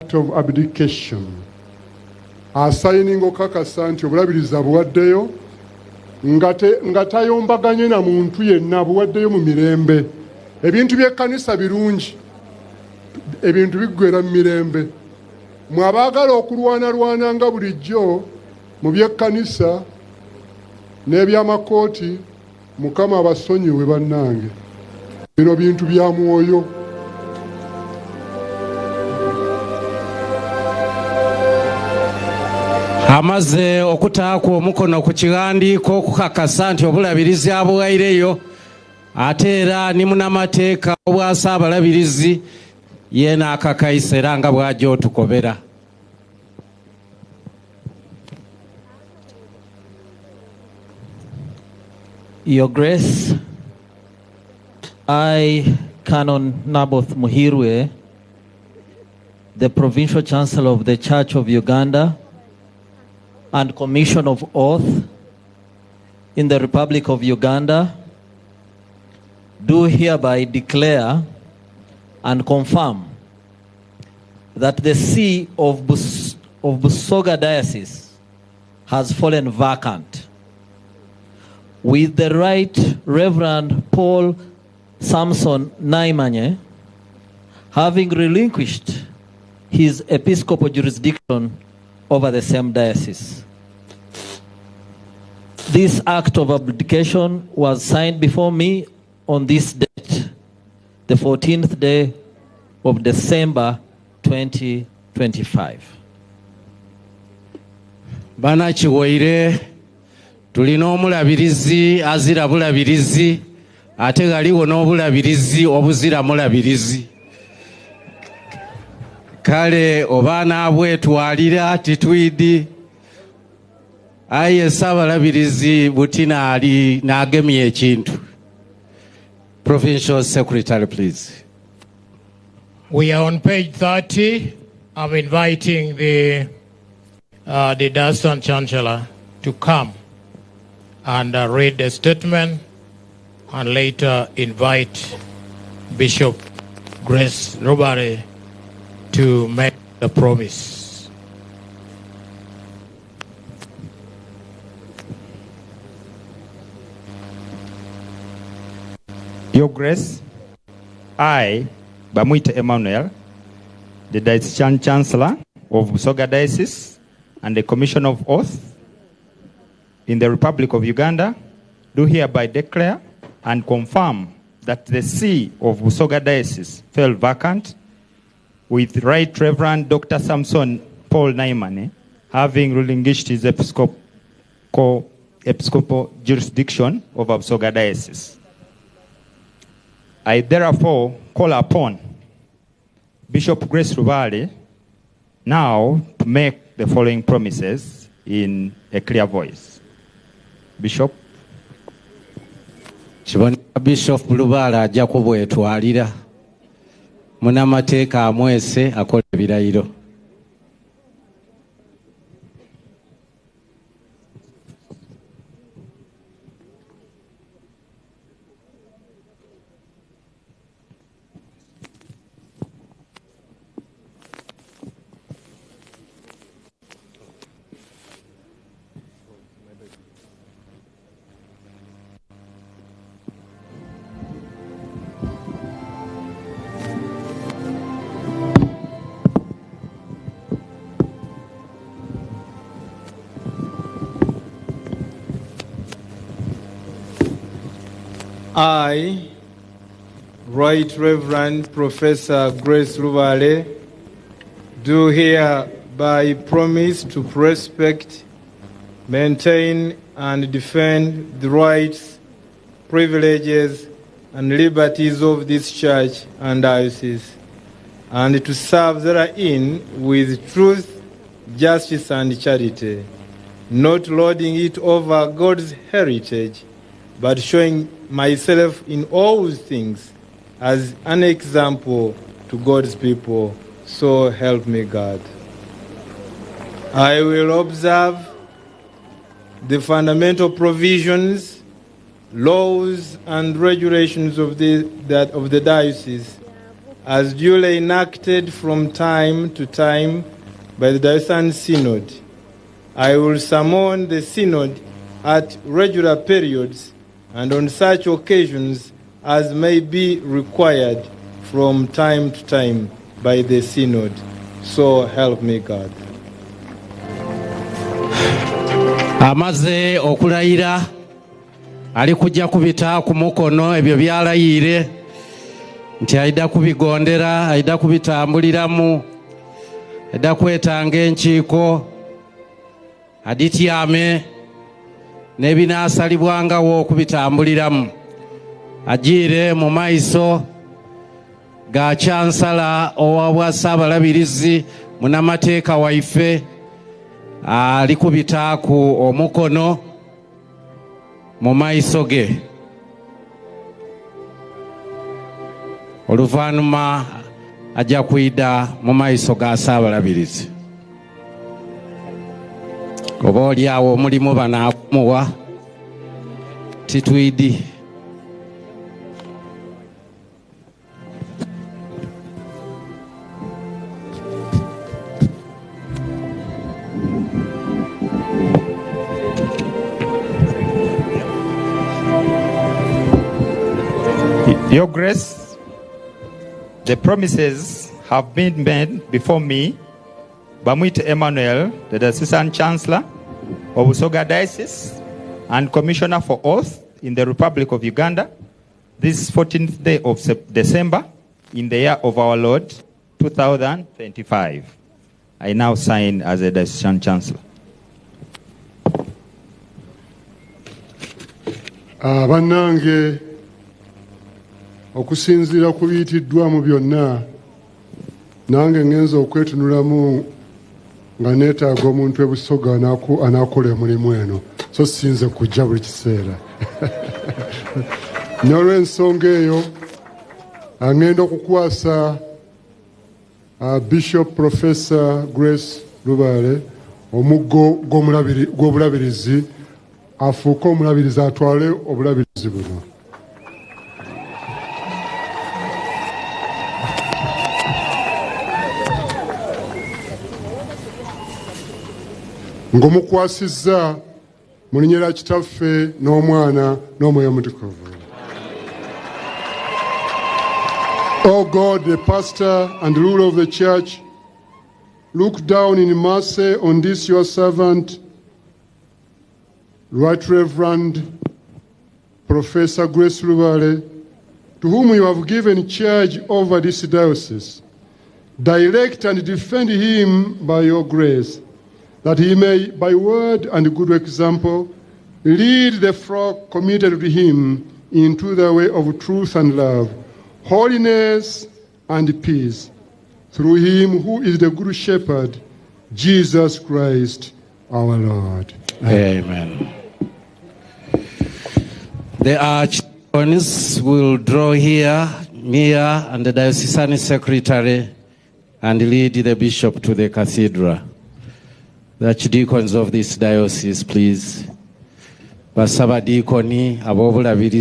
act of abdication. Assigning okakasa nti obulabirizi abuwaddeyo nga tayombaganye na muntu yenna, abuwaddeyo mu mirembe. Ebintu by'ekkanisa birungi, ebintu biggwera mu mirembe. Mwe abaagala okulwanalwana nga bulijjo mu by'ekkanisa n'ebyamakooti, Mukama abasonyiwe bannange. Bino bintu bya mwoyo. Amaze okutaako omukono ku kiwandiiko okukakasa nti obulabirizi abuwaireyo, ate era ni munnamateeka obwa Ssaabalabirizi yeena akakayisa era nga bw'ajja otukobera. Your Grace, I, Canon Naboth Muhirwe, the Provincial Chancellor of the Church of Uganda and Commission of Oath in the Republic of Uganda, do hereby declare and confirm that the see of Busoga Diocese has fallen vacant, with the Right Reverend Paul Samson Naimanye having relinquished his episcopal jurisdiction over the same diocese. This act of abdication was signed before me on this date, the 14th day of December 2025. Bana Chiwoire, tulina omulabirizi azira bulabirizi, ate galiwo n'obulabirizi obuzira mulabirizi. Kale obaana abwetwalira titwidi aye Ssaabalabirizi butina ali n'agemye ekintu. Provincial Secretary, please. We are on page 30. I'm inviting the Assistant Chancellor to come and read the statement, and later invite Bishop Grace Lubaale to make the promise. Your Grace, I, Bamwita Emmanuel, the Diocesan Chancellor of Busoga Diocese and the Commission of Oath in the Republic of Uganda, do hereby declare and confirm that the see of Busoga Diocese fell vacant, with Right Reverend Dr. Samson Paul Naimane having relinquished his episcopal jurisdiction over Busoga Diocese. I therefore call upon Bishop Grace Lubaale now to make the following promises in a clear voice. Bishop. Bishop Lubaale ajja kubwetwalira. Munnamateeka amwese akola ebirayiro. I, Right Reverend Professor Grace Lubaale, do hereby promise to respect, maintain, and defend the rights, privileges, and liberties of this church and diocese, and to serve therein with truth, justice, and charity, not lording it over God's heritage, but showing myself in all things as an example to God's people. So help me God. I will observe the fundamental provisions, laws, and regulations of the diocese, as duly enacted from time to time by the Diocesan Synod. I will summon the Synod at regular periods and on such occasions as may be required from time to time by the Synod. So help me God. Amaze okulayira ali kujja kubita ku mukono ebyo byalayire nti aida kubigondera, aida kubitambuliramu, aida kwetanga enkiiko, adityame n'ebinaasalibwangawo okubitambuliramu, agiire mu maiso ga chansala owa Ssabalabirizi munamateeka waife ali kubita ku omukono mu maiso ge. Oluvannyuma ajja kuyida mu maiso ga Ssabalabirizi. Oba oli awo omulimu banaakumuwa titwidi. Your Grace, the promises have been made before me by Emmanuel, the Assistant Chancellor of Busoga Diocese and Commissioner for Oath in the Republic of Uganda, this 14th day of December in the year of our Lord 2025. I now sign as a Diocesan Chancellor. Bannange okusinziira ku biyitiddwamu byonna nange ngenza okwetunulamu nga neetaaga omuntu ebusoga anaakola emulimu eno, so sinze kujja buli kiseera. N'olw'ensonga eyo ngenda okukwasa Bishop Professor Grace Lubaale omuggo gw'obulabirizi, afuuke omulabirizi atwale obulabirizi buno. Ng'omukwasizza mu linnya lya Kitaffe n'Omwana n'Omwoyo Omutukuvu. O God, the pastor and ruler of the church, look down in mercy on this your servant, Right Reverend Professor Grace Lubaale, to whom you have given charge over this diocese. Direct and defend him by your grace, that he may, by word and good example, lead the flock committed to him into the way of truth and love, holiness and peace, through him who is the good shepherd, Jesus Christ our Lord. Amen. The archdeacons will draw here, Mia and the diocesan secretary, and lead the bishop to the cathedral. The archdeacons of this diocese, please. Basaba diikoni ab'Obulabirizi